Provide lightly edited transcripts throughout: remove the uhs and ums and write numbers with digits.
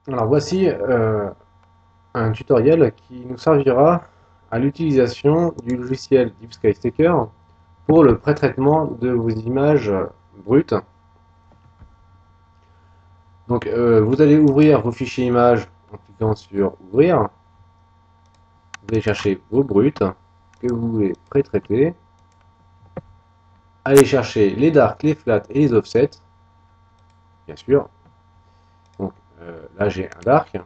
Alors voici un tutoriel qui nous servira à l'utilisation du logiciel Deep Sky Stacker pour le pré-traitement de vos images brutes. Donc vous allez ouvrir vos fichiers images en cliquant sur ouvrir. Vous allez chercher vos brutes que vous voulez pré-traiter. Allez chercher les darks, les flats et les offsets, bien sûr. Donc là j'ai un dark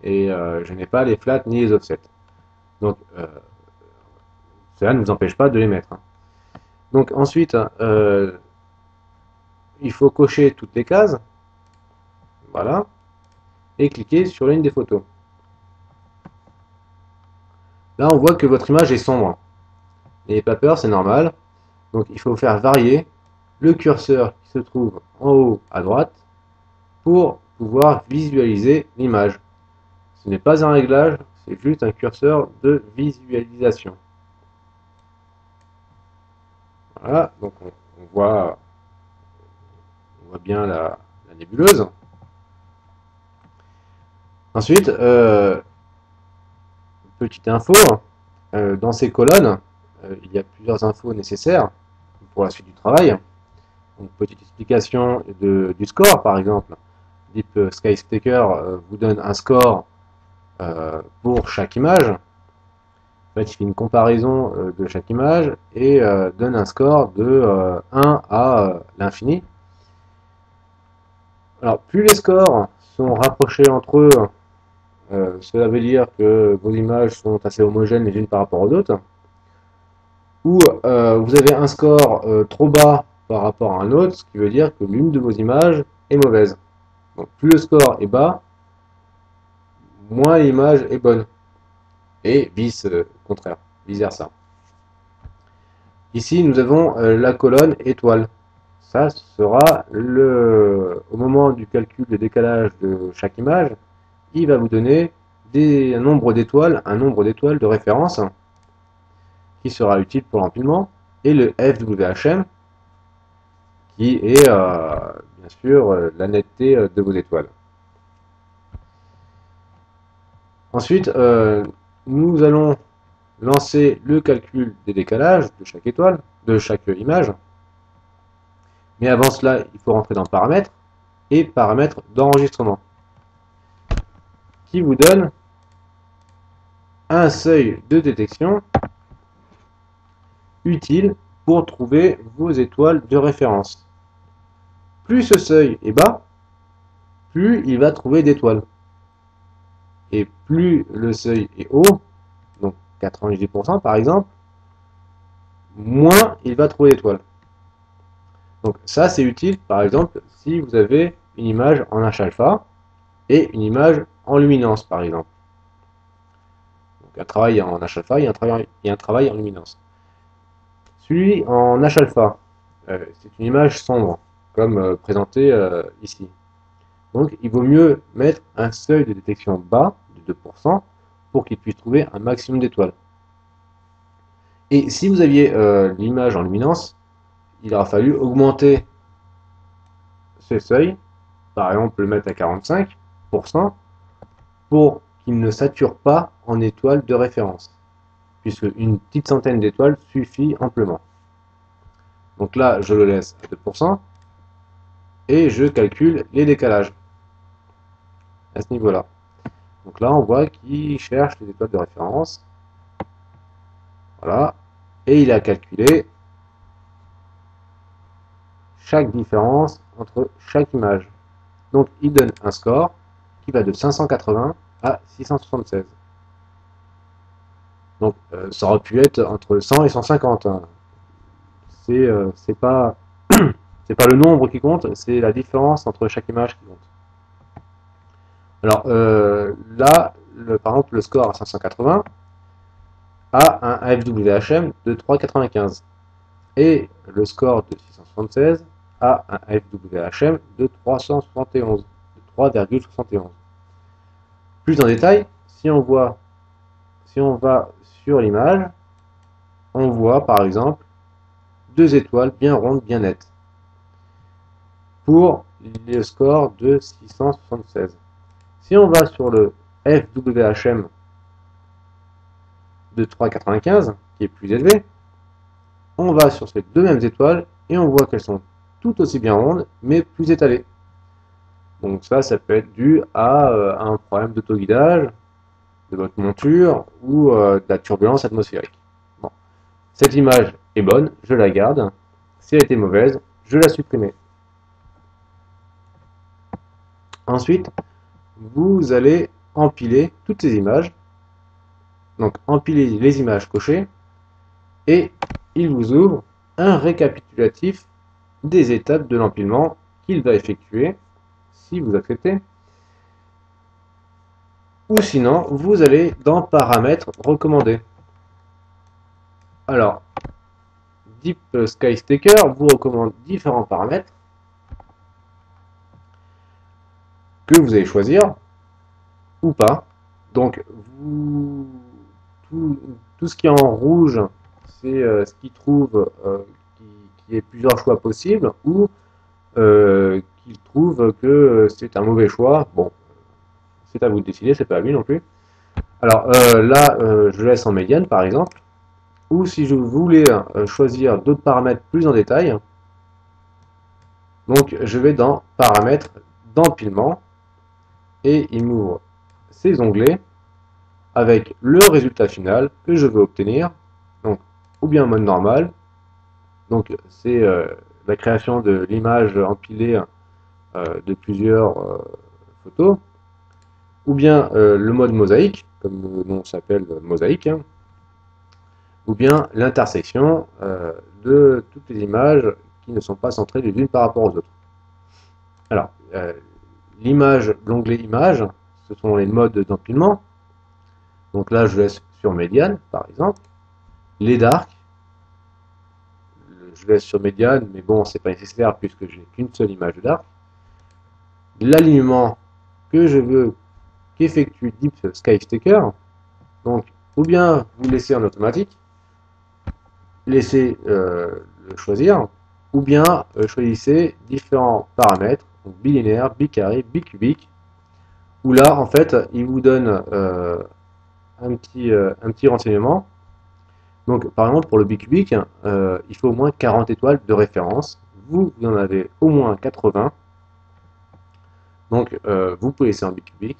et je n'ai pas les flats ni les offsets. Donc cela ne nous empêche pas de les mettre. Donc ensuite, il faut cocher toutes les cases, voilà, et cliquer sur l'une des photos. Là, on voit que votre image est sombre. N'ayez pas peur, c'est normal. Donc il faut faire varier le curseur qui se trouve en haut à droite pour pouvoir visualiser l'image. Ce n'est pas un réglage, c'est juste un curseur de visualisation. Voilà, donc on voit bien la nébuleuse. Ensuite, petite info, dans ces colonnes, il y a plusieurs infos nécessaires pour la suite du travail. Donc, petite explication du score, par exemple. Deep Sky Stacker vous donne un score pour chaque image. En fait, il fait une comparaison de chaque image et donne un score de 1 à l'infini. Alors, plus les scores sont rapprochés entre eux, cela veut dire que vos images sont assez homogènes les unes par rapport aux autres. Ou vous avez un score trop bas par rapport à un autre, ce qui veut dire que l'une de vos images est mauvaise. Donc plus le score est bas, moins l'image est bonne. Et vice contraire, vice versa. Ici, nous avons la colonne étoile. Ça sera au moment du calcul de décalage de chaque image, il va vous donner un nombre d'étoiles de référence qui sera utile pour l'empilement, et le FWHM qui est bien sûr la netteté de vos étoiles. Ensuite, nous allons lancer le calcul des décalages de chaque étoile, de chaque image. Mais avant cela, il faut rentrer dans paramètres et paramètres d'enregistrement, qui vous donne un seuil de détection utile pour trouver vos étoiles de référence. Plus ce seuil est bas, plus il va trouver d'étoiles. Et plus le seuil est haut, donc 90% par exemple, moins il va trouver d'étoiles. Donc ça c'est utile par exemple si vous avez une image en H-alpha et une image en luminance par exemple. Donc un travail en H-alpha et un travail en luminance. Celui en H-alpha, c'est une image sombre, comme présenté ici. Donc il vaut mieux mettre un seuil de détection bas de 2% pour qu'il puisse trouver un maximum d'étoiles. Et si vous aviez l'image en luminance, il aura fallu augmenter ce seuil, par exemple le mettre à 45%, pour qu'il ne sature pas en étoiles de référence, puisque une petite centaine d'étoiles suffit amplement. Donc là, je le laisse à 2%, et je calcule les décalages à ce niveau-là. Donc là, on voit qu'il cherche les étoiles de référence. Voilà. Et il a calculé chaque différence entre chaque image. Donc il donne un score qui va de 580 à 676. Donc ça aurait pu être entre 100 et 150. Hein. C'est pas c'est pas le nombre qui compte, c'est la différence entre chaque image qui compte. Alors là, par exemple, le score à 580 a un FWHM de 3,95 et le score de 676 a un FWHM de 371, de 3,71. Plus en détail, si on va sur l'image, on voit par exemple deux étoiles bien rondes, bien nettes, pour le score de 676. Si on va sur le FWHM de 3,95, qui est plus élevé, on va sur ces deux mêmes étoiles et on voit qu'elles sont tout aussi bien rondes, mais plus étalées. Donc ça peut être dû à un problème d'autoguidage de votre monture ou de la turbulence atmosphérique. Bon. Cette image est bonne, je la garde. Si elle était mauvaise, je la supprimer. Ensuite, vous allez empiler toutes ces images. Donc empiler les images cochées et il vous ouvre un récapitulatif des étapes de l'empilement qu'il va effectuer si vous acceptez. Ou sinon, vous allez dans paramètres recommandés. Alors, Deep Sky Stacker vous recommande différents paramètres que vous allez choisir ou pas. Donc, tout ce qui est en rouge, c'est ce qu'il trouve qui est plusieurs choix possibles ou qu'il trouve que c'est un mauvais choix. Bon, c'est à vous de décider, c'est pas à lui non plus. Alors là, je laisse en médiane par exemple. Ou si je voulais choisir d'autres paramètres plus en détail, donc je vais dans paramètres d'empilement et il m'ouvre ces onglets avec le résultat final que je veux obtenir, donc ou bien en mode normal, donc c'est la création de l'image empilée de plusieurs photos, ou bien le mode mosaïque, comme le nom s'appelle mosaïque, hein, ou bien l'intersection de toutes les images qui ne sont pas centrées les unes par rapport aux autres. Alors, l'image, l'onglet image, ce sont les modes d'empilement. Donc là, je laisse sur médiane, par exemple. Les dark, je laisse sur médiane, mais bon, c'est pas nécessaire puisque j'ai qu'une seule image de dark. L'alignement que je veux qu'effectue Deep Sky Stacker, donc ou bien vous laissez en automatique, laissez le choisir, ou bien choisissez différents paramètres, donc bilinéaire, bicarré, bicubique, où là, en fait, il vous donne un petit renseignement. Donc, par exemple, pour le bicubique, il faut au moins 40 étoiles de référence. Vous en avez au moins 80. Donc, vous pouvez laisser en bicubique.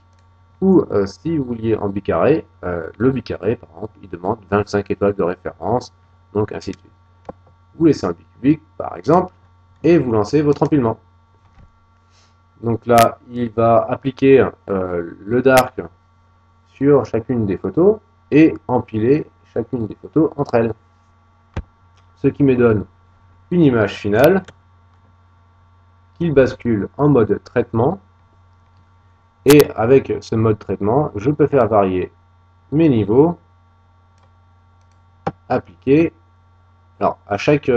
Ou si vous vouliez en bicarré, le bicarré, par exemple, il demande 25 étoiles de référence, donc ainsi de suite. Vous laissez un bicubique, par exemple, et vous lancez votre empilement. Donc là, il va appliquer le dark sur chacune des photos et empiler chacune des photos entre elles. Ce qui me donne une image finale qu'il bascule en mode traitement. Et avec ce mode traitement, je peux faire varier mes niveaux, appliquer. Alors, à chaque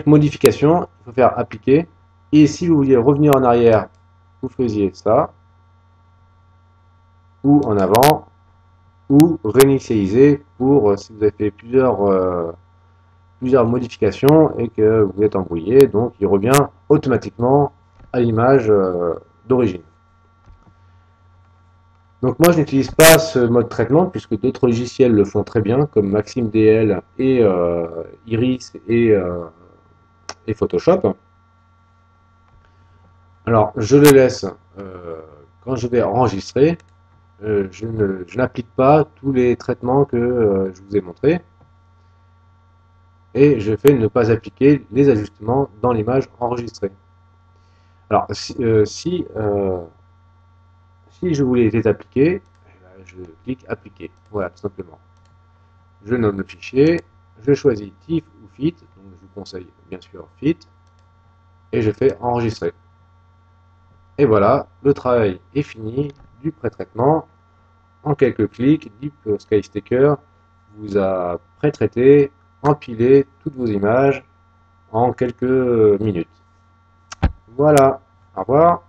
modification, il faut faire appliquer. Et si vous vouliez revenir en arrière, vous faisiez ça, ou en avant, ou réinitialiser pour si vous avez fait plusieurs modifications et que vous êtes embrouillé, donc il revient automatiquement à l'image d'origine. Donc moi je n'utilise pas ce mode traitement puisque d'autres logiciels le font très bien comme Maxime DL et Iris et Photoshop. Alors je le laisse quand je vais enregistrer, je n'applique pas tous les traitements que je vous ai montrés et je fais ne pas appliquer les ajustements dans l'image enregistrée. Alors si je voulais les appliquer, je clique appliquer, voilà tout simplement. Je nomme le fichier, je choisis TIFF ou FIT, donc je vous conseille bien sûr FIT, et je fais enregistrer. Et voilà, le travail est fini du pré-traitement. En quelques clics, Deep Sky Stacker vous a pré-traité, empilé toutes vos images en quelques minutes. Voilà, au revoir.